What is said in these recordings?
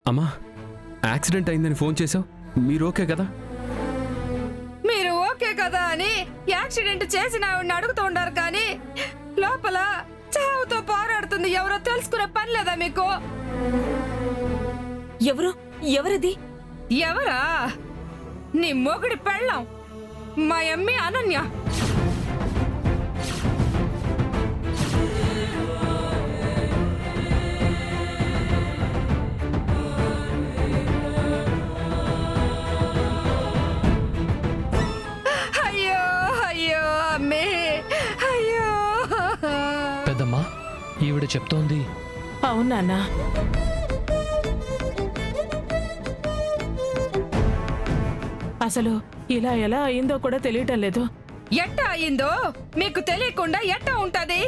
అమ్మా, యాక్సిడెంట్ అయిందని ఫోన్ చేసావు. మీరు ఓకే కదా? మీరు ఓకే కదా అని యాక్సిడెంట్ చేసిన ఆవిడని అడుగుతూ ఉండారు, కానీ లోపల చావుతో పోరాడుతుంది ఎవరో తెలుసుకునే పని లేదా మీకు? ఎవరది? ఎవరా? నీ మొగుడి పెళ్ళాం, మా అమ్మి అనన్య. అయ్యో అయ్యో అమ్మే, అయ్యో. పెద్దమ్మా, ఈవిడ చెప్తోంది. అవునా? అసలు ఇలా ఎలా అయిందో కూడా తెలియటం లేదు. ఎట్టా అయిందో మీకు తెలియకుండా ఎట్టా ఉంటది?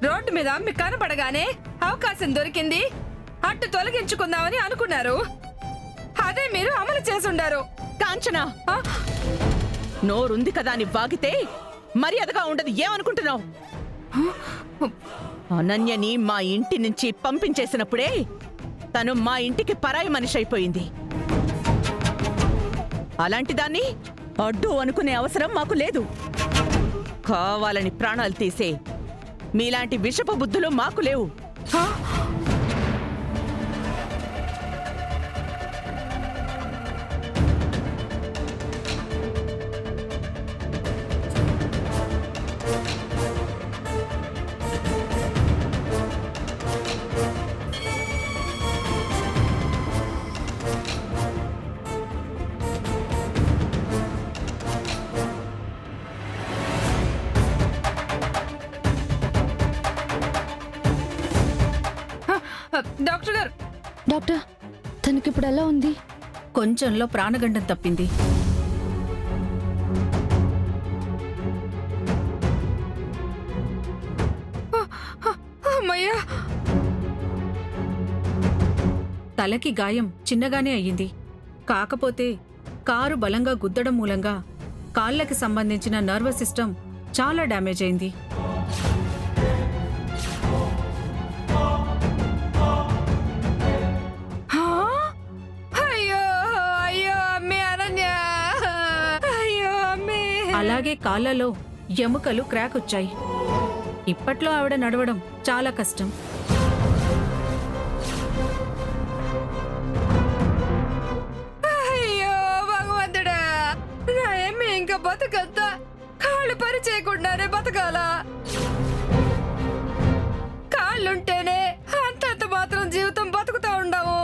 రోడ్డు మీద అమ్మి కనపడగానే అవకాశం దొరికింది, అట్టు తొలగించుకుందామని అనుకున్నారు. అదే మీరు అమలు చేసుండారు. కాంచనా, నోరుంది కదా అని వాగితే మర్యాదగా ఉండదు. ఏమనుకుంటున్నావు? అనన్యని మా ఇంటి నుంచి పంపించేసినప్పుడే తను మా ఇంటికి పరాయి మనిషి అయిపోయింది. అలాంటి దాన్ని అడ్డు అనుకునే అవసరం మాకు లేదు. కావాలని ప్రాణాలు తీసే మీలాంటి విషపు బుద్ధులు మాకు లేవు. డాక్టర్ గారు, డాక్టర్, తనకిప్పుడు ఎలా ఉంది? కొంచెంలో ప్రాణగండం తప్పింది. అమ్మయ్యా. తలకి గాయం చిన్నగానే అయ్యింది. కాకపోతే కారు బలంగా గుద్దడం మూలంగా కాళ్ళకి సంబంధించిన నర్వస్ సిస్టమ్ చాలా డ్యామేజ్ అయింది. అలాగే కాళ్ళలో ఎముకలు క్రాక్ వచ్చాయి. ఇప్పట్లో ఆవిడ నడవడం చాలా కష్టం. అయ్యో భగవంతుడా, నా ఏమి ఇంకా బతకద్దా? కాళ్ళు పని చేయకుండానే బతకాలా? కాళ్ళుంటేనే అంతంత మాత్రం జీవితం బతుకుతా ఉండవు.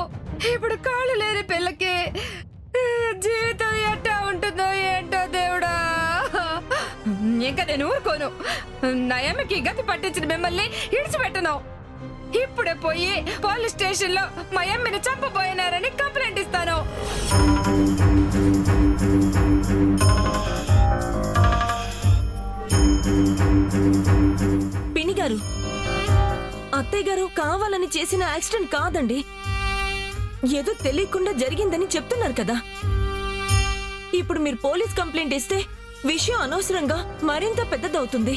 ఇప్పుడు కాళ్ళు లేని పిల్లకి జీవితం ఎట్టా ఉంటుందో ఏంటో దేవుడా. ఇంకా నేను ఊరుకోను. నయమకి గతి పట్టించిన మిమ్మల్ని ఇడిచిపెట్టను. ఇప్పుడే పోయి పోలీస్ స్టేషన్ లో మా అమ్మని చంపబోయినారని కంప్లైంట్ ఇస్తాను. పిన్ని గారు, అత్తయ్య గారు కావాలని చేసిన యాక్సిడెంట్ కాదండి, ఏదో తెలియకుండా జరిగిందని చెప్తున్నారు కదా. ఇప్పుడు మీరు పోలీస్ కంప్లైంట్ ఇస్తే విషయం అనవసరంగా మరింత పెద్దదవుతుంది.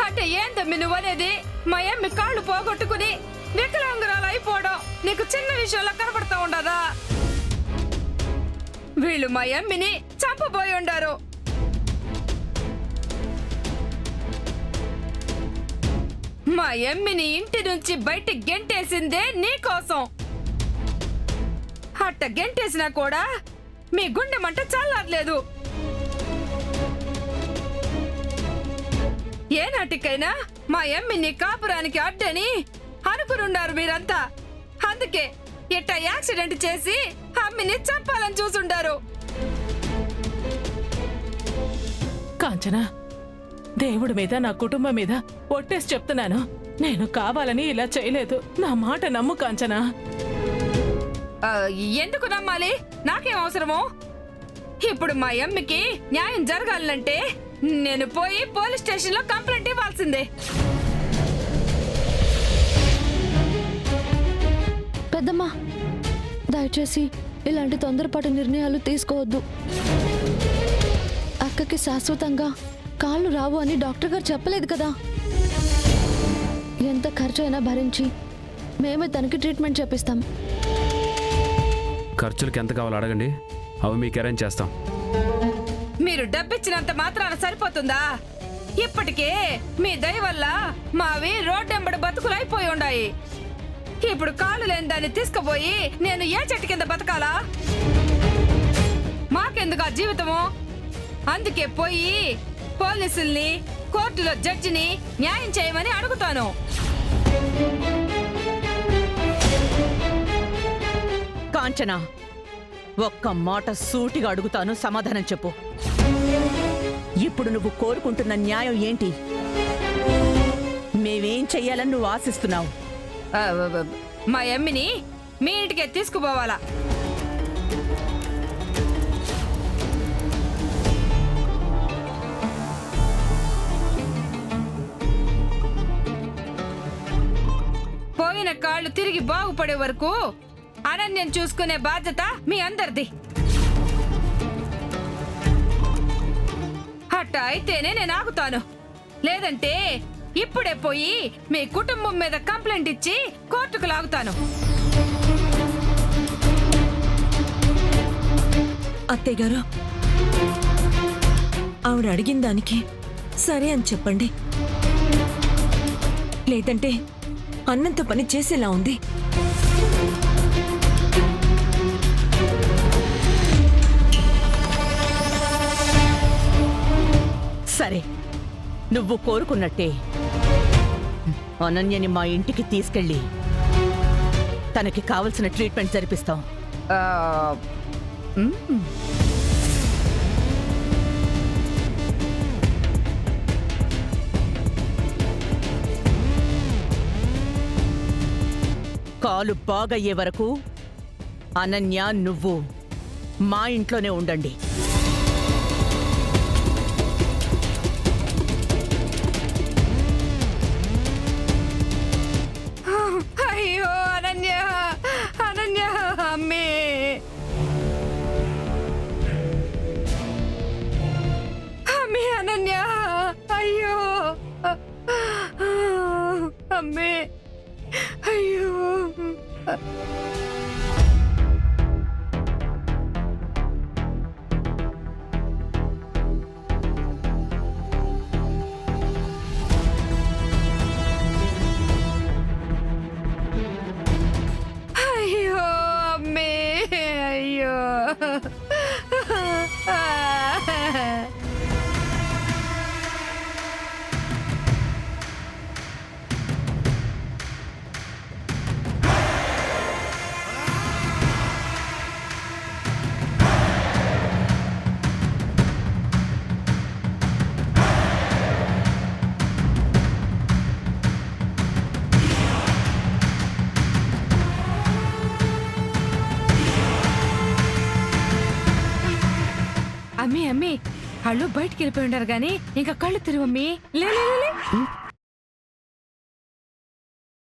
అంటే ఏందమ్మి నువ్వనేది? మా అమ్మి కాళ్ళు పోగొట్టుకుని వికలాంగురాలు అయిపోవడం నీకు చిన్న విషయంలో కనబడతా ఉండదా? వీళ్ళు మా అమ్మిని చంపబోయి ఉండారు. మా అమ్మిని ఇంటి నుంచి బయట గెంటేసిందే నీకోసం. అట్ట గెంటేసినా కూడా మీ గుండె మంట చల్లారలేదు. ఏనాటికైనా మా అమ్మిని కాపురానికి అడ్డని అనుకునుండారు మీరంతా. అందుకే ఇట్ట యాక్సిడెంట్ చేసి అమ్మిని చంపాలని చూసుండారు. కాంచనా, దేవుడి మీద నా కుటుంబం మీద ఒట్టేసి చెప్తున్నాను, నేను కావాలని ఇలా చేయలేదు. నా మాట నమ్ము కాంచనా. ఎందుకు నమ్మాలి? నాకేం అవసరమో? ఇప్పుడు మా అమ్మకి న్యాయం జరగాలంటే నేను పోయి పోలీస్ స్టేషన్ లో కంప్లైంట్ ఇవ్వాల్సిందే. పెద్దమ్మా, దయచేసి ఇలాంటి తొందరపాటు నిర్ణయాలు తీసుకోవద్దు. అక్కకి శాశ్వతంగా కాళ్ళు రావు అని డాక్టర్ గారు చెప్పలేదు కదా. ఎంత ఖర్చు అయినా భరించి మేమే తనకి ట్రీట్మెంట్ చేపిస్తాం. ఖర్చులకి ఎంత కావాలో అడగండి, అవి మీకు అరేంజ్ చేస్తాం. మీరు డబ్బిచ్చినంత మాత్రాన సరిపోతుందా? ఇప్పటికే మీ దయ వల్ల మావి రోడ్డెంబడి బతుకులు అయిపోయి ఉన్నాయి. ఇప్పుడు కాళ్ళు లేని దాన్ని తీసుకుపోయి నేను ఏ చెట్టు కింద బతకాలా? మాకెందుకు ఆ జీవితము? అందుకే పోయి పోలీసుల్ని, కోర్టులో జడ్జిని న్యాయం చేయమని అడుగుతాను. కాంచన, ఒక్క మాట సూటిగా అడుగుతాను, సమాధానం చెప్పు. ఇప్పుడు నువ్వు కోరుకుంటున్న న్యాయం ఏంటి? మేమేం చెయ్యాలని నువ్వు ఆశిస్తున్నావు? మా ఎమ్మిని మీ ఇంటికే తీసుకుపోవాలా? పోయిన కాళ్ళు తిరిగి బాగుపడే వరకు అనన్యం చూసుకునే బాధ్యత మీ అందరిది. అట్ట అయితేనే నేను ఆగుతాను. లేదంటే ఇప్పుడే పోయి మీ కుటుంబం మీద కంప్లైంట్ ఇచ్చి కోర్టుకు లాగుతాను. అత్తయ్య గారు, ఆవిడ అడిగిన దానికి సరే అని చెప్పండి. లేదంటే అన్నంత పని చేసేలా ఉంది. సరే, నువ్వు కోరుకున్నట్టే అనన్యని మా ఇంటికి తీసుకెళ్ళి తనకి కావలసిన ట్రీట్మెంట్ జరిపిస్తాం. కాలు బాగయ్యే వరకు అనన్య, నువ్వు మా ఇంట్లోనే ఉండండి. అయ్యో అనన్య, అనన్య, అమ్మే, అమ్మే అనన్య, అయ్యో అమ్మే, అయ్యో. అయ్యో అమ్మే, అయ్యో. అమ్మి, అమ్మి, కళ్ళు బయటికి వెళ్ళిపోయి ఉంటారు గాని ఇంకా కళ్ళు తెరువమ్మి. లే లే, లే, లే.